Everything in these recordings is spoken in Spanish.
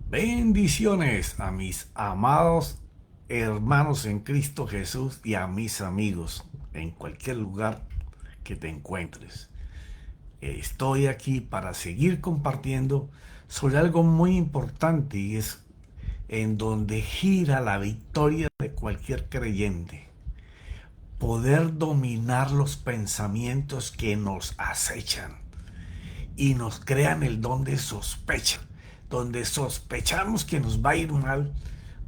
Bendiciones a mis amados hermanos en Cristo Jesús y a mis amigos en cualquier lugar que te encuentres. Estoy aquí para seguir compartiendo sobre algo muy importante y es en donde gira la victoria de cualquier creyente. Poder dominar los pensamientos que nos acechan y nos crean el don de sospecha, donde sospechamos que nos va a ir mal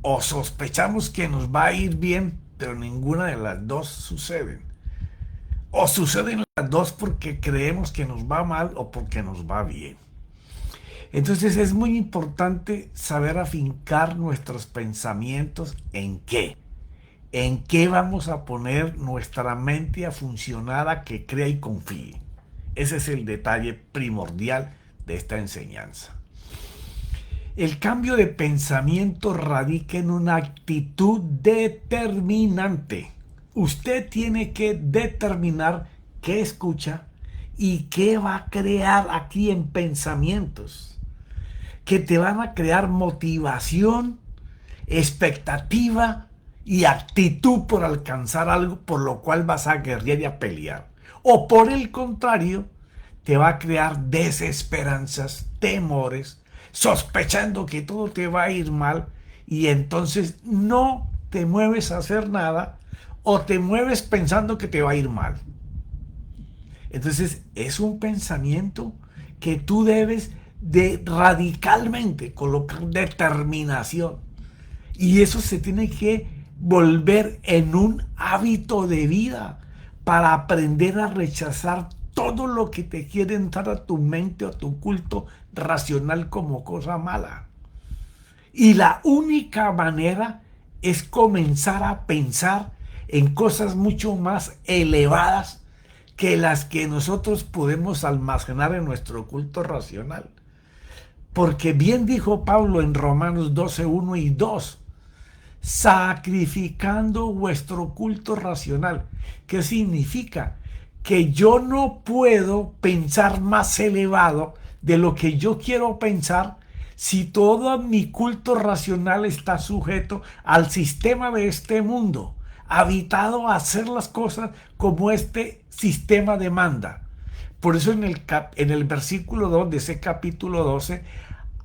o sospechamos que nos va a ir bien, pero ninguna de las dos suceden. O suceden las dos porque creemos que nos va mal o porque nos va bien. Entonces es muy importante saber afincar nuestros pensamientos en qué. En qué vamos a poner nuestra mente a funcionar, a que crea y confíe. Ese es el detalle primordial de esta enseñanza. El cambio de pensamiento radica en una actitud determinante. Usted tiene que determinar qué escucha y qué va a crear aquí en pensamientos, que te van a crear motivación, expectativa y actitud por alcanzar algo por lo cual vas a guerrear y a pelear. O por el contrario, te va a crear desesperanzas, temores, sospechando que todo te va a ir mal y entonces no te mueves a hacer nada o te mueves pensando que te va a ir mal. Entonces es un pensamiento que tú debes de radicalmente colocar determinación y eso se tiene que volver en un hábito de vida para aprender a rechazar todo lo que te quiere entrar a tu mente o a tu culto racional como cosa mala. Y la única manera es comenzar a pensar en cosas mucho más elevadas que las que nosotros podemos almacenar en nuestro culto racional. Porque bien dijo Pablo en Romanos 12, 1 y 2, sacrificando vuestro culto racional. ¿Qué significa? Que yo no puedo pensar más elevado de lo que yo quiero pensar si todo mi culto racional está sujeto al sistema de este mundo, habitado a hacer las cosas como este sistema demanda. Por eso en el versículo 2 de ese capítulo 12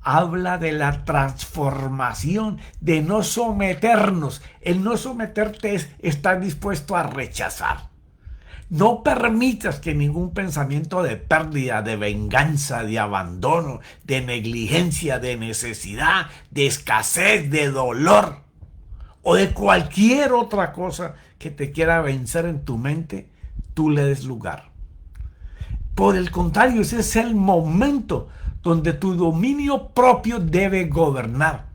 habla de la transformación, de no someternos. El no someterte es estar dispuesto a rechazar. No permitas que ningún pensamiento de pérdida, de venganza, de abandono, de negligencia, de necesidad, de escasez, de dolor o de cualquier otra cosa que te quiera vencer en tu mente, tú le des lugar. Por el contrario, ese es el momento donde tu dominio propio debe gobernar.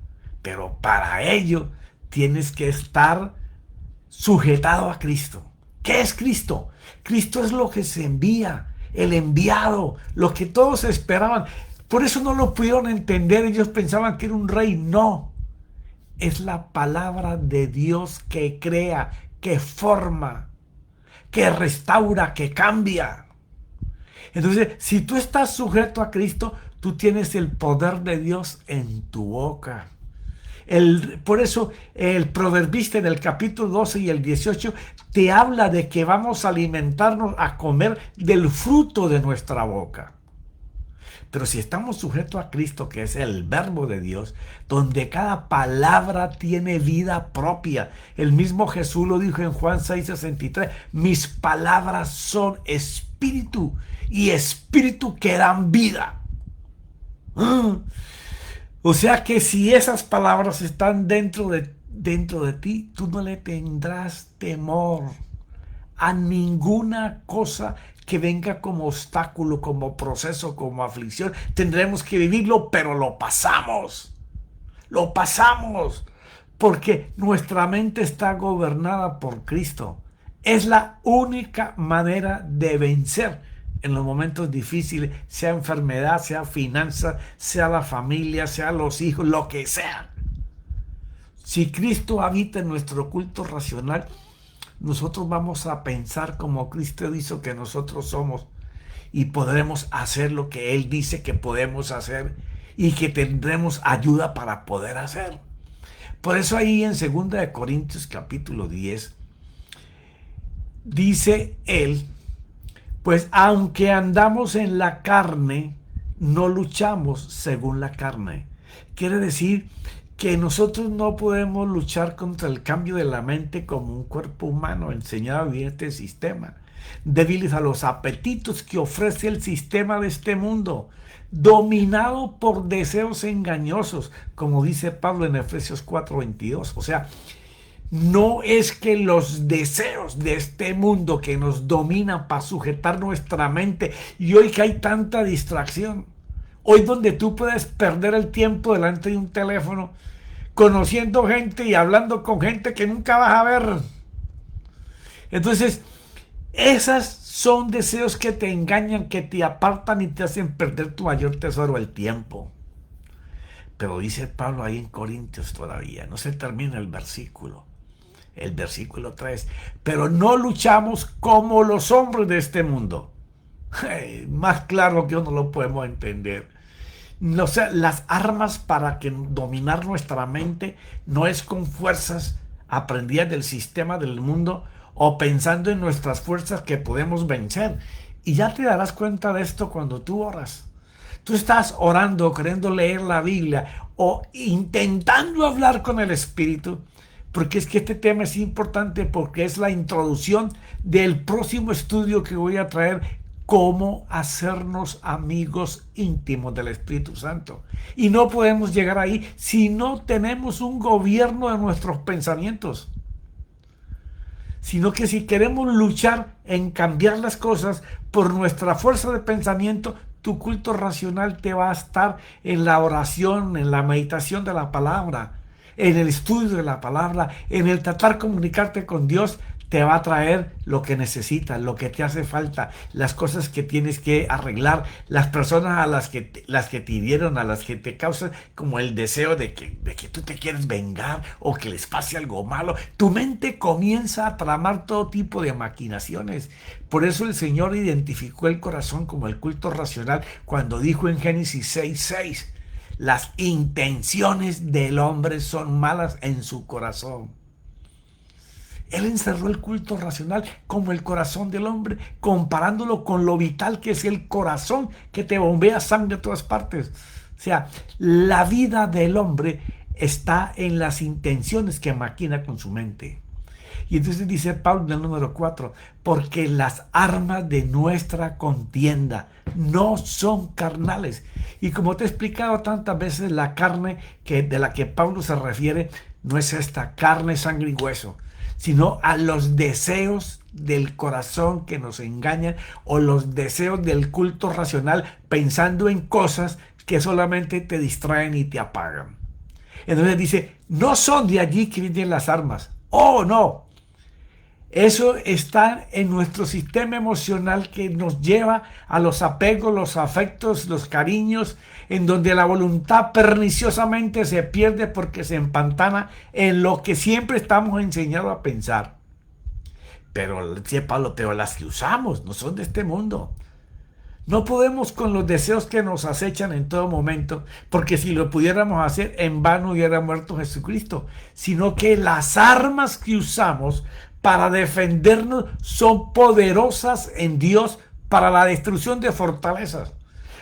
Pero para ello tienes que estar sujetado a Cristo. ¿Qué es Cristo? Cristo es lo que se envía, el enviado, lo que todos esperaban. Por eso no lo pudieron entender, ellos pensaban que era un rey. No, es la palabra de Dios que crea, que forma, que restaura, que cambia. Entonces, si tú estás sujeto a Cristo, tú tienes el poder de Dios en tu boca. Por eso el proverbista en el capítulo 12 y el 18 te habla de que vamos a alimentarnos, a comer del fruto de nuestra boca. Pero si estamos sujetos a Cristo, que es el verbo de Dios, donde cada palabra tiene vida propia. El mismo Jesús lo dijo en Juan 6:63, mis palabras son espíritu y espíritu que dan vida. O sea que si esas palabras están dentro de ti, tú no le tendrás temor a ninguna cosa que venga como obstáculo, como proceso, como aflicción. Tendremos que vivirlo, pero lo pasamos. Lo pasamos. Porque nuestra mente está gobernada por Cristo. Es la única manera de vencer en los momentos difíciles, sea enfermedad, sea finanzas, sea la familia, sea los hijos, lo que sea. Si Cristo habita en nuestro culto racional, nosotros vamos a pensar como Cristo hizo que nosotros somos y podremos hacer lo que Él dice que podemos hacer y que tendremos ayuda para poder hacer. Por eso ahí en 2 Corintios capítulo 10 dice él, pues aunque andamos en la carne, no luchamos según la carne. Quiere decir que nosotros no podemos luchar contra el cambio de la mente como un cuerpo humano enseñado a vivir este sistema, débiles a los apetitos que ofrece el sistema de este mundo, dominado por deseos engañosos, como dice Pablo en Efesios 4:22. O sea, no es que los deseos de este mundo que nos dominan para sujetar nuestra mente, y hoy que hay tanta distracción, hoy donde tú puedes perder el tiempo delante de un teléfono, conociendo gente y hablando con gente que nunca vas a ver. Entonces, esas son deseos que te engañan, que te apartan y te hacen perder tu mayor tesoro, el tiempo. Pero dice Pablo ahí en Corintios todavía, no se termina el versículo 3, pero no luchamos como los hombres de este mundo. Más claro que uno lo podemos entender. O sea, las armas para dominar nuestra mente no es con fuerzas aprendidas del sistema del mundo o pensando en nuestras fuerzas que podemos vencer. Y ya te darás cuenta de esto cuando tú oras. Tú estás orando, queriendo leer la Biblia o intentando hablar con el Espíritu, porque es que este tema es importante, porque es la introducción del próximo estudio que voy a traer, cómo hacernos amigos íntimos del Espíritu Santo. Y no podemos llegar ahí si no tenemos un gobierno de nuestros pensamientos, sino que si queremos luchar en cambiar las cosas por nuestra fuerza de pensamiento, tu culto racional te va a estar en la oración, en la meditación de la palabra, en el estudio de la palabra, en el tratar de comunicarte con Dios. Te va a traer lo que necesitas, lo que te hace falta, las cosas que tienes que arreglar, las personas a las que te hirieron, a las que te causan como el deseo de que tú te quieres vengar o que les pase algo malo. Tu mente comienza a tramar todo tipo de maquinaciones. Por eso el Señor identificó el corazón como el culto racional cuando dijo en Génesis 6:6, las intenciones del hombre son malas en su corazón. Él encerró el culto racional como el corazón del hombre, comparándolo con lo vital que es el corazón, que te bombea sangre a todas partes. O sea, la vida del hombre está en las intenciones que maquina con su mente. Y entonces dice Pablo en el número 4, porque las armas de nuestra contienda no son carnales. Y como te he explicado tantas veces, la carne de la que Pablo se refiere no es esta carne, sangre y hueso, sino a los deseos del corazón que nos engañan o los deseos del culto racional pensando en cosas que solamente te distraen y te apagan. Entonces dice, no son de allí que vienen las armas. Oh, no. Eso está en nuestro sistema emocional que nos lleva a los apegos, los afectos, los cariños, en donde la voluntad perniciosamente se pierde porque se empantana en lo que siempre estamos enseñados a pensar. Pero, dice Pablo, pero las que usamos no son de este mundo. No podemos con los deseos que nos acechan en todo momento, porque si lo pudiéramos hacer, en vano hubiera muerto Jesucristo, sino que las armas que usamos para defendernos son poderosas en Dios para la destrucción de fortalezas.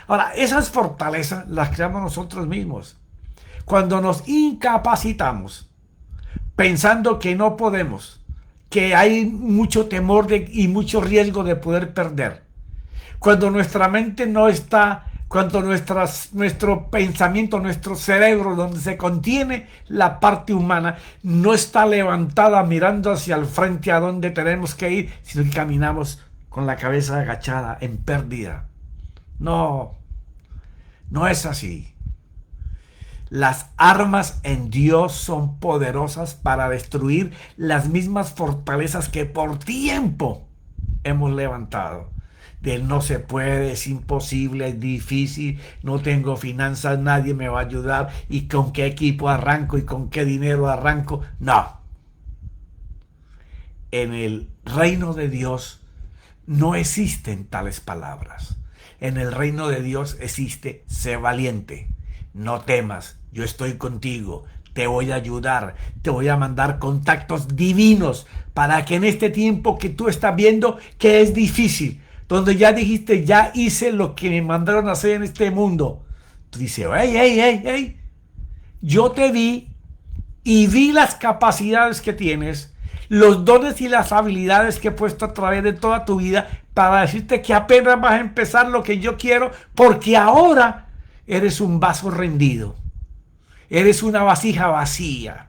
Ahora, esas fortalezas las creamos nosotros mismos. Cuando nos incapacitamos, pensando que no podemos, que hay mucho temor y mucho riesgo de poder perder. Cuando nuestra mente no está, cuando nuestro pensamiento, nuestro cerebro, donde se contiene la parte humana, no está levantada mirando hacia el frente a donde tenemos que ir, sino que caminamos con la cabeza agachada, en pérdida. No, no es así. Las armas en Dios son poderosas para destruir las mismas fortalezas que por tiempo hemos levantado. Del no se puede, es imposible, es difícil, no tengo finanzas, nadie me va a ayudar, y con qué equipo arranco y con qué dinero arranco. No. En el reino de Dios no existen tales palabras. En el reino de Dios existe: sé valiente, no temas, yo estoy contigo, te voy a ayudar, te voy a mandar contactos divinos para que en este tiempo que tú estás viendo que es difícil, donde ya dijiste, ya hice lo que me mandaron a hacer en este mundo, tú dices, hey, hey, hey, hey, yo te vi y vi las capacidades que tienes, los dones y las habilidades que he puesto a través de toda tu vida para decirte que apenas vas a empezar lo que yo quiero, porque ahora eres un vaso rendido, eres una vasija vacía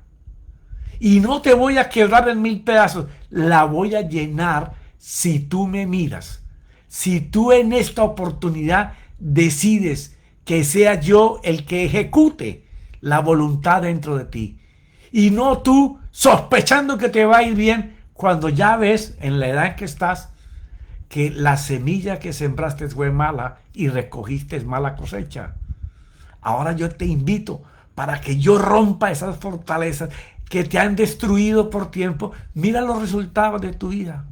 y no te voy a quebrar en mil pedazos, la voy a llenar si tú me miras, si tú en esta oportunidad decides que sea yo el que ejecute la voluntad dentro de ti. Y no tú sospechando que te va a ir bien cuando ya ves en la edad en que estás que la semilla que sembraste fue mala y recogiste mala cosecha. Ahora yo te invito para que yo rompa esas fortalezas que te han destruido por tiempo. Mira los resultados de tu vida.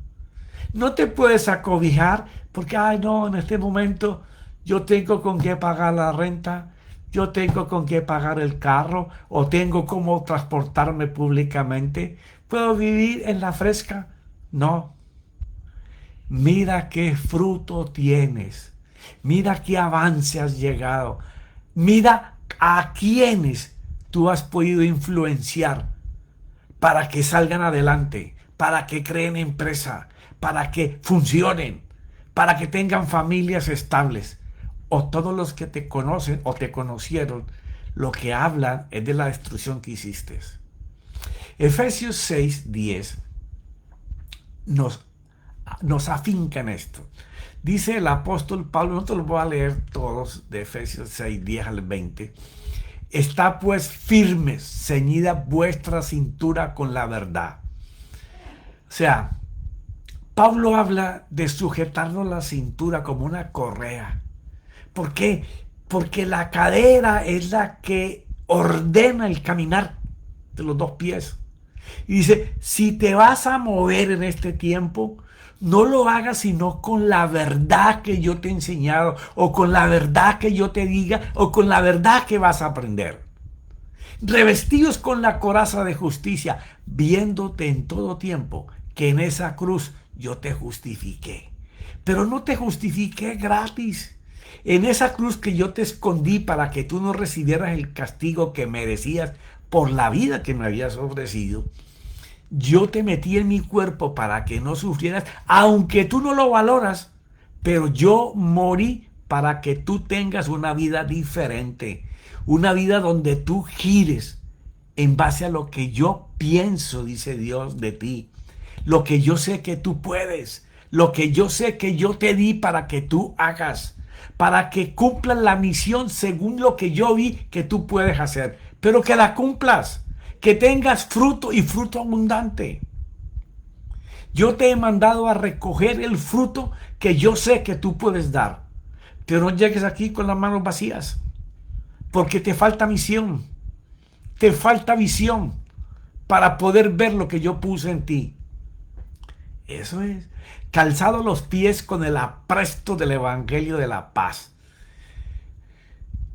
No te puedes acobijar porque, ay no, en este momento yo tengo con qué pagar la renta, yo tengo con qué pagar el carro o tengo cómo transportarme públicamente. ¿Puedo vivir en la fresca? No. Mira qué fruto tienes. Mira qué avance has llegado. Mira a quienes tú has podido influenciar para que salgan adelante, para que creen empresa, para que funcionen, para que tengan familias estables. O todos los que te conocen o te conocieron, lo que hablan es de la destrucción que hiciste. Efesios 6:10 nos afinca en esto. Dice el apóstol Pablo, no te lo voy a leer todos, de Efesios 6:10 al 20. Está pues firmes, ceñida vuestra cintura con la verdad. O sea, Pablo habla de sujetarnos la cintura como una correa. ¿Por qué? Porque la cadera es la que ordena el caminar de los dos pies. Y dice, si te vas a mover en este tiempo, no lo hagas sino con la verdad que yo te he enseñado, o con la verdad que yo te diga, o con la verdad que vas a aprender. Revestidos con la coraza de justicia, viéndote en todo tiempo que en esa cruz yo te justifiqué. Pero no te justifiqué gratis. En esa cruz que yo te escondí para que tú no recibieras el castigo que merecías por la vida que me habías ofrecido, yo te metí en mi cuerpo para que no sufrieras, aunque tú no lo valoras, pero yo morí para que tú tengas una vida diferente, una vida donde tú gires en base a lo que yo pienso, dice Dios, de ti, lo que yo sé que tú puedes, lo que yo sé que yo te di para que tú hagas, para que cumplas la misión según lo que yo vi que tú puedes hacer, pero que la cumplas, que tengas fruto y fruto abundante. Yo te he mandado a recoger el fruto que yo sé que tú puedes dar, pero no llegues aquí con las manos vacías, porque te falta misión, te falta visión para poder ver lo que yo puse en ti. Eso es, calzado los pies con el apresto del evangelio de la paz.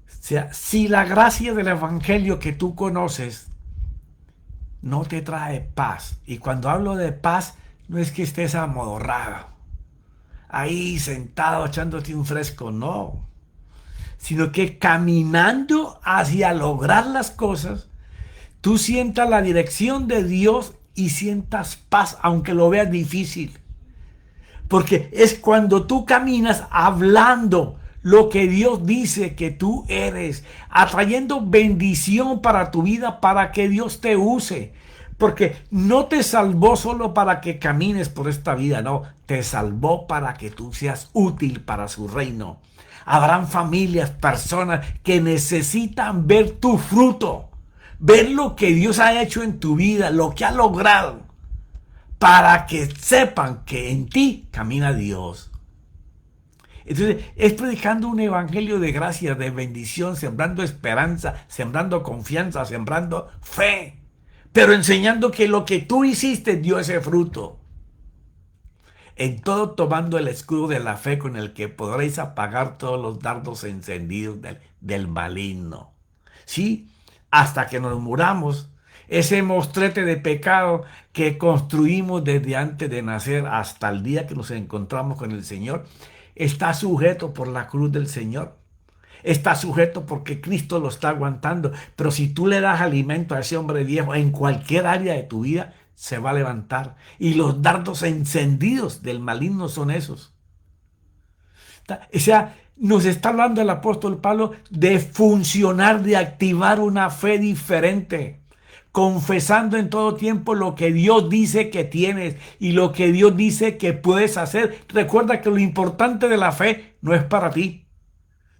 O sea, si la gracia del evangelio que tú conoces no te trae paz, y cuando hablo de paz, no es que estés amodorrado, ahí sentado echándote un fresco, no, sino que caminando hacia lograr las cosas, tú sientas la dirección de Dios y sientas paz, aunque lo veas difícil. Porque es cuando tú caminas hablando lo que Dios dice que tú eres, atrayendo bendición para tu vida, para que Dios te use. Porque no te salvó solo para que camines por esta vida, no, te salvó para que tú seas útil para su reino. Habrán familias, personas que necesitan ver tu fruto, ver lo que Dios ha hecho en tu vida, lo que ha logrado, para que sepan que en ti camina Dios. Entonces, es predicando un evangelio de gracia, de bendición, sembrando esperanza, sembrando confianza, sembrando fe, pero enseñando que lo que tú hiciste dio ese fruto. En todo tomando el escudo de la fe con el que podréis apagar todos los dardos encendidos del maligno. ¿sí? Hasta que nos muramos. Ese mostrete de pecado que construimos desde antes de nacer hasta el día que nos encontramos con el Señor, está sujeto por la cruz del Señor. Está sujeto porque Cristo lo está aguantando. Pero si tú le das alimento a ese hombre viejo en cualquier área de tu vida, se va a levantar. Y los dardos encendidos del maligno son esos. O sea, nos está hablando el apóstol Pablo de funcionar, de activar una fe diferente, confesando en todo tiempo lo que Dios dice que tienes y lo que Dios dice que puedes hacer. Recuerda que lo importante de la fe no es para ti.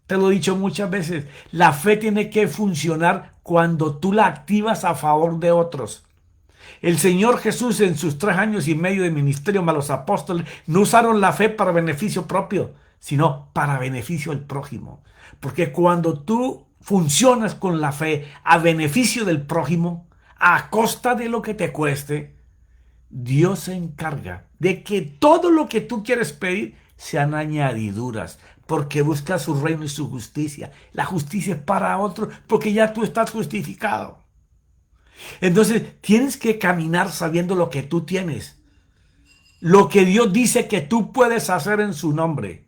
Te lo he dicho muchas veces. La fe tiene que funcionar cuando tú la activas a favor de otros. El Señor Jesús en sus 3 años y medio de ministerio, más los apóstoles, no usaron la fe para beneficio propio, sino para beneficio del prójimo. Porque cuando tú funcionas con la fe a beneficio del prójimo, a costa de lo que te cueste, Dios se encarga de que todo lo que tú quieres pedir sean añadiduras, porque busca su reino y su justicia. La justicia es para otro, porque ya tú estás justificado. Entonces tienes que caminar sabiendo lo que tú tienes, lo que Dios dice que tú puedes hacer en su nombre.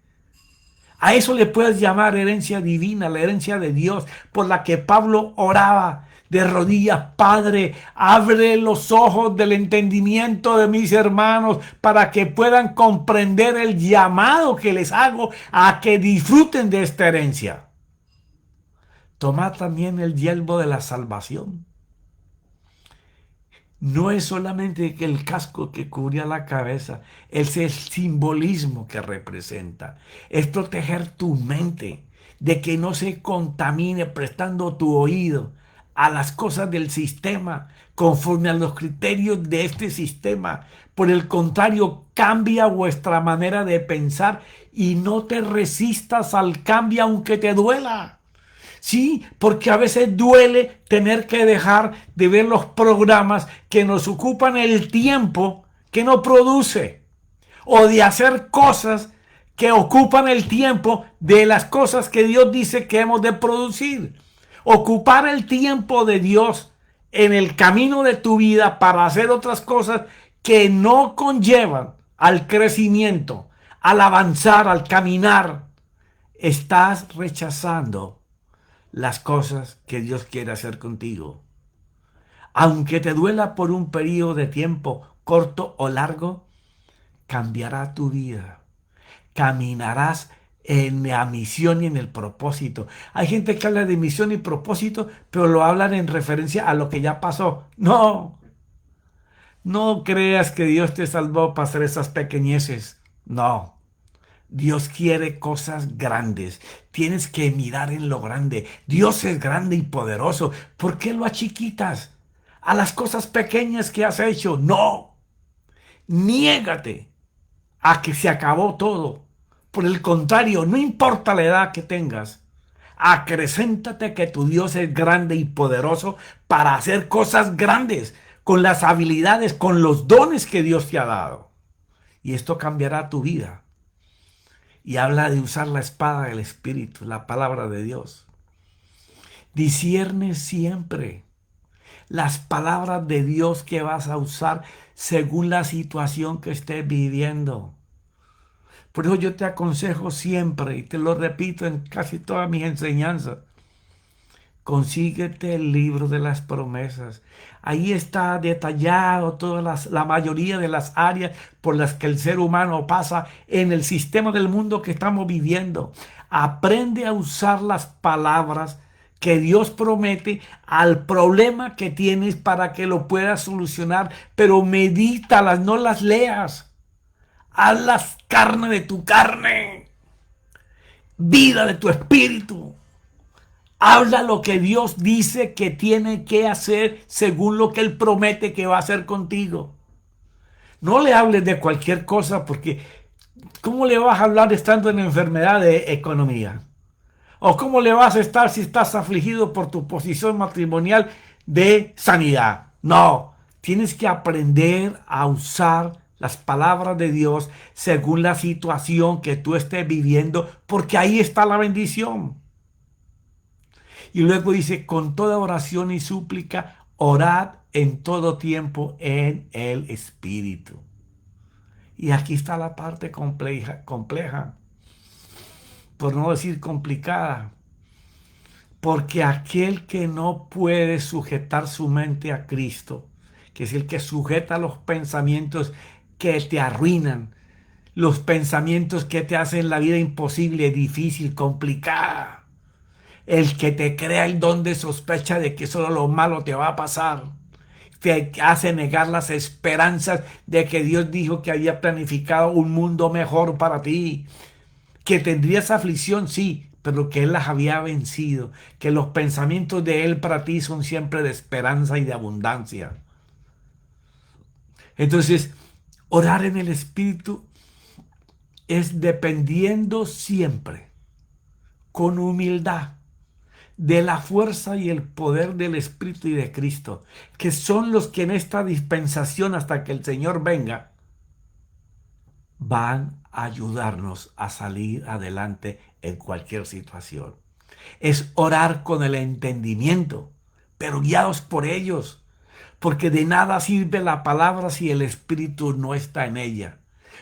A eso le puedes llamar herencia divina, la herencia de Dios, por la que Pablo oraba de rodillas: Padre, abre los ojos del entendimiento de mis hermanos para que puedan comprender el llamado que les hago a que disfruten de esta herencia. Toma también el yelmo de la salvación. No es solamente que el casco que cubría la cabeza, es el simbolismo que representa. Es proteger tu mente de que no se contamine prestando tu oído a las cosas del sistema conforme a los criterios de este sistema. Por el contrario, cambia vuestra manera de pensar y no te resistas al cambio aunque te duela. Sí, porque a veces duele tener que dejar de ver los programas que nos ocupan el tiempo que no produce, o de hacer cosas que ocupan el tiempo de las cosas que Dios dice que hemos de producir. Ocupar el tiempo de Dios en el camino de tu vida para hacer otras cosas que no conllevan al crecimiento, al avanzar, al caminar. Estás rechazando las cosas que Dios quiere hacer contigo. Aunque te duela por un periodo de tiempo corto o largo, cambiará tu vida. Caminarás en la misión y en el propósito. Hay gente que habla de misión y propósito, pero lo hablan en referencia a lo que ya pasó. No, no creas que Dios te salvó para hacer esas pequeñeces. No. Dios quiere cosas grandes. Tienes que mirar en lo grande. Dios es grande y poderoso. ¿Por qué lo achiquitas a las cosas pequeñas que has hecho? No. Niégate a que se acabó todo. Por el contrario, no importa la edad que tengas, acrecéntate que tu Dios es grande y poderoso para hacer cosas grandes con las habilidades, con los dones que Dios te ha dado. Y esto cambiará tu vida. Y habla de usar la espada del Espíritu, la palabra de Dios. Discierne siempre las palabras de Dios que vas a usar según la situación que estés viviendo. Por eso yo te aconsejo siempre, y te lo repito en casi todas mis enseñanzas: consíguete el libro de las promesas. Ahí está detallado la mayoría de las áreas por las que el ser humano pasa en el sistema del mundo que estamos viviendo. Aprende a usar las palabras que Dios promete al problema que tienes para que lo puedas solucionar, pero medítalas, no las leas. Hazlas carne de tu carne, vida de tu espíritu. Habla lo que Dios dice que tiene que hacer según lo que Él promete que va a hacer contigo. No le hables de cualquier cosa, porque ¿cómo le vas a hablar estando en enfermedad de economía? ¿O cómo le vas a estar si estás afligido por tu posición matrimonial de sanidad? No, tienes que aprender a usar las palabras de Dios según la situación que tú estés viviendo, porque ahí está la bendición. Y luego dice, con toda oración y súplica, orad en todo tiempo en el Espíritu. Y aquí está la parte compleja, por no decir complicada. Porque aquel que no puede sujetar su mente a Cristo, que es el que sujeta los pensamientos que te arruinan, los pensamientos que te hacen la vida imposible, difícil, complicada, el que te crea el don de sospecha de que solo lo malo te va a pasar, te hace negar las esperanzas de que Dios dijo que había planificado un mundo mejor para ti, que tendrías aflicción, sí, pero que Él las había vencido, que los pensamientos de Él para ti son siempre de esperanza y de abundancia. Entonces, orar en el Espíritu es dependiendo siempre, con humildad, de la fuerza y el poder del Espíritu y de Cristo, que son los que en esta dispensación hasta que el Señor venga, van a ayudarnos a salir adelante en cualquier situación. Es orar con el entendimiento, pero guiados por ellos, porque de nada sirve la palabra si el Espíritu no está en ella.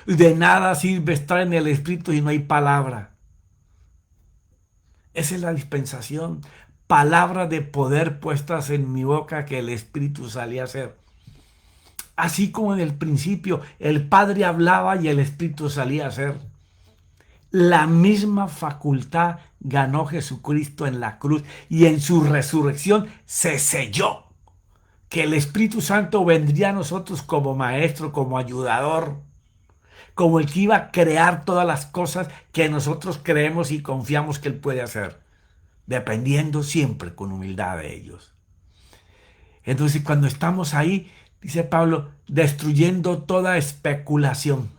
De nada sirve estar en el Espíritu si no hay palabra. Esa es la dispensación. Palabras de poder puestas en mi boca que el Espíritu salía a hacer. Así como en el principio el Padre hablaba y el Espíritu salía a hacer. La misma facultad ganó Jesucristo en la cruz y en su resurrección se selló. Que el Espíritu Santo vendría a nosotros como maestro, como ayudador, como el que iba a crear todas las cosas que nosotros creemos y confiamos que Él puede hacer, dependiendo siempre con humildad de ellos. Entonces, cuando estamos ahí, dice Pablo, destruyendo toda especulación.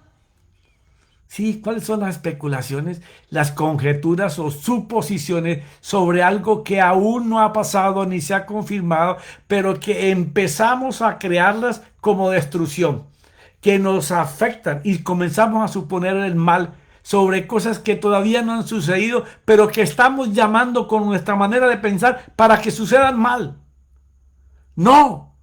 Sí, ¿cuáles son las especulaciones? Las conjeturas o suposiciones sobre algo que aún no ha pasado ni se ha confirmado, pero que empezamos a crearlas como destrucción, que nos afectan y comenzamos a suponer el mal sobre cosas que todavía no han sucedido, pero que estamos llamando con nuestra manera de pensar para que sucedan mal. No.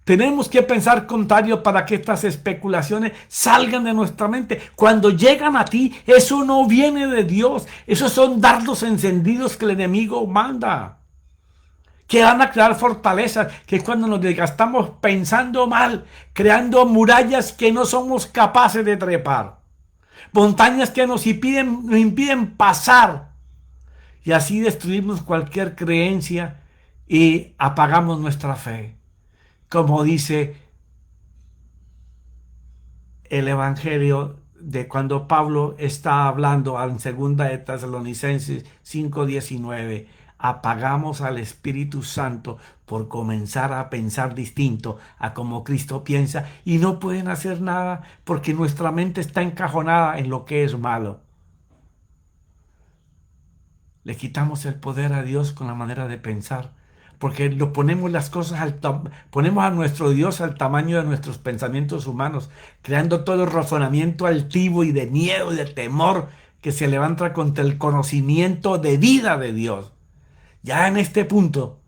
Tenemos que pensar contrario para que estas especulaciones salgan de nuestra mente. Cuando llegan a ti, eso no viene de Dios. Esos son dardos encendidos que el enemigo manda. Que van a crear fortalezas, que cuando nos desgastamos pensando mal, creando murallas que no somos capaces de trepar. Montañas que nos impiden pasar. Y así destruimos cualquier creencia y apagamos nuestra fe. Como dice el Evangelio de cuando Pablo está hablando en 2 de Tesalonicenses 5:19, apagamos al Espíritu Santo por comenzar a pensar distinto a como Cristo piensa y no pueden hacer nada porque nuestra mente está encajonada en lo que es malo. Le quitamos el poder a Dios con la manera de pensar. Porque lo ponemos las cosas ponemos a nuestro Dios al tamaño de nuestros pensamientos humanos, creando todo el razonamiento altivo y de miedo y de temor que se levanta contra el conocimiento de vida de Dios. Ya en este punto,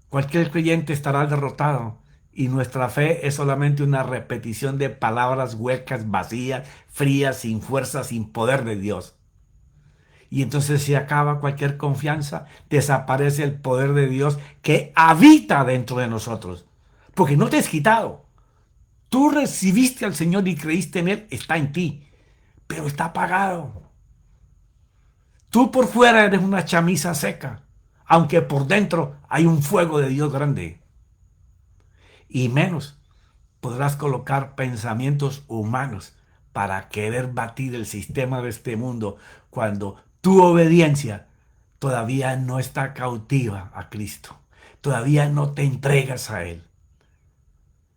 cualquier creyente estará derrotado y nuestra fe es solamente una repetición de palabras huecas, vacías, frías, sin fuerza, sin poder de Dios. Y entonces se acaba cualquier confianza, desaparece el poder de Dios que habita dentro de nosotros. Porque no te has quitado. Tú recibiste al Señor y creíste en Él, está en ti, pero está apagado. Tú por fuera eres una chamisa seca, aunque por dentro hay un fuego de Dios grande. Y menos podrás colocar pensamientos humanos para querer batir el sistema de este mundo cuando tu obediencia todavía no está cautiva a Cristo. Todavía no te entregas a Él.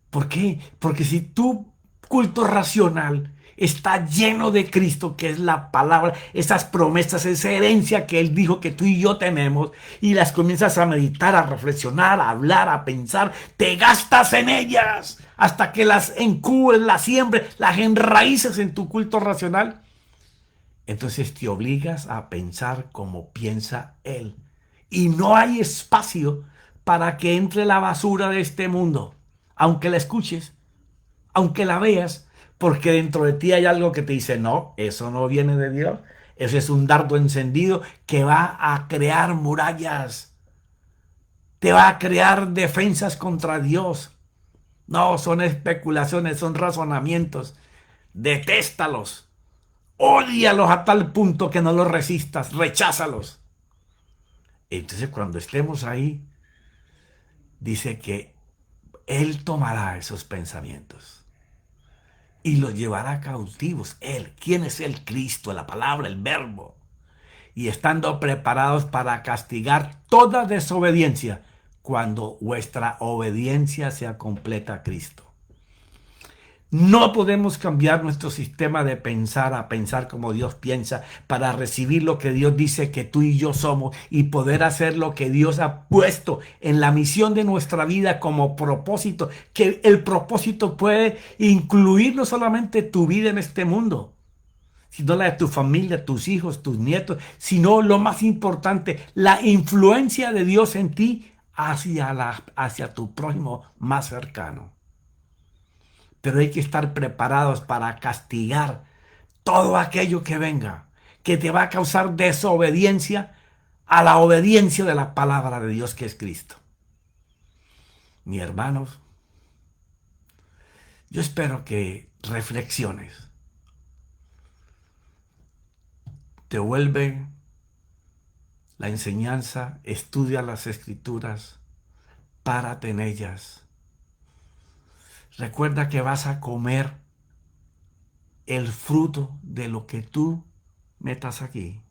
¿Por qué? Porque si tu culto racional está lleno de Cristo, que es la palabra, esas promesas, esa herencia que Él dijo que tú y yo tenemos, y las comienzas a meditar, a reflexionar, a hablar, a pensar, te gastas en ellas hasta que las encubres, las siembres, las enraíces en tu culto racional. Entonces te obligas a pensar como piensa Él y no hay espacio para que entre la basura de este mundo, aunque la escuches, aunque la veas, porque dentro de ti hay algo que te dice, no, eso no viene de Dios, eso es un dardo encendido que va a crear murallas, te va a crear defensas contra Dios. No, son especulaciones, son razonamientos. Detéstalos, ódialos a tal punto que no los resistas, recházalos. Entonces cuando estemos ahí, dice que Él tomará esos pensamientos y los llevará cautivos. Él, ¿quién es el Cristo? La palabra, el verbo. Y estando preparados para castigar toda desobediencia cuando vuestra obediencia sea completa a Cristo. No podemos cambiar nuestro sistema de pensar a pensar como Dios piensa para recibir lo que Dios dice que tú y yo somos y poder hacer lo que Dios ha puesto en la misión de nuestra vida como propósito, que el propósito puede incluir no solamente tu vida en este mundo, sino la de tu familia, tus hijos, tus nietos, sino lo más importante, la influencia de Dios en ti hacia tu prójimo más cercano. Pero hay que estar preparados para castigar todo aquello que venga, que te va a causar desobediencia a la obediencia de la palabra de Dios que es Cristo. Mis hermanos, yo espero que reflexiones. Te vuelve la enseñanza, estudia las escrituras, párate en ellas. Recuerda que vas a comer el fruto de lo que tú metas aquí.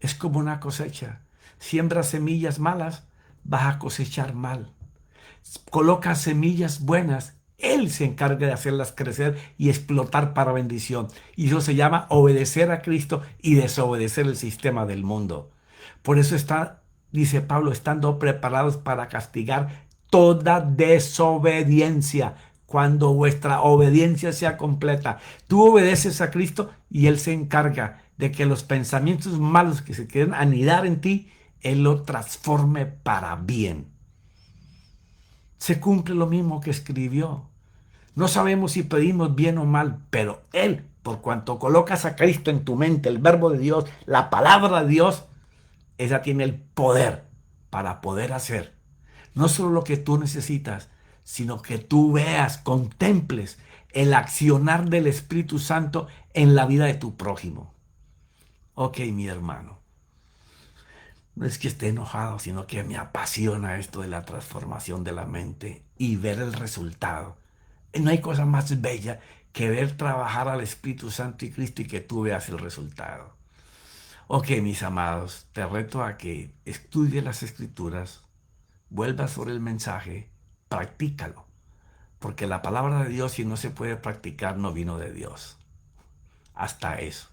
Es como una cosecha. Siembras semillas malas, vas a cosechar mal. Colocas semillas buenas, Él se encarga de hacerlas crecer y explotar para bendición. Y eso se llama obedecer a Cristo y desobedecer el sistema del mundo. Por eso está, dice Pablo, estando preparados para castigar toda desobediencia cuando vuestra obediencia sea completa. Tú obedeces a Cristo y Él se encarga de que los pensamientos malos que se quieren anidar en ti, Él lo transforme para bien. Se cumple lo mismo que escribió. No sabemos si pedimos bien o mal, pero Él, por cuanto colocas a Cristo en tu mente, el verbo de Dios, la palabra de Dios, ella tiene el poder para poder hacer no solo lo que tú necesitas, sino que tú veas, contemples el accionar del Espíritu Santo en la vida de tu prójimo. Ok, mi hermano, no es que esté enojado, sino que me apasiona esto de la transformación de la mente y ver el resultado. No hay cosa más bella que ver trabajar al Espíritu Santo y Cristo y que tú veas el resultado. Ok, mis amados, te reto a que estudies las Escrituras, vuelvas sobre el mensaje, practícalo. Porque la palabra de Dios, si no se puede practicar, no vino de Dios. Hasta eso.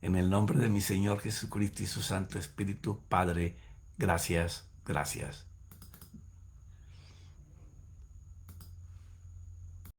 En el nombre de mi Señor Jesucristo y su Santo Espíritu, Padre, gracias, gracias.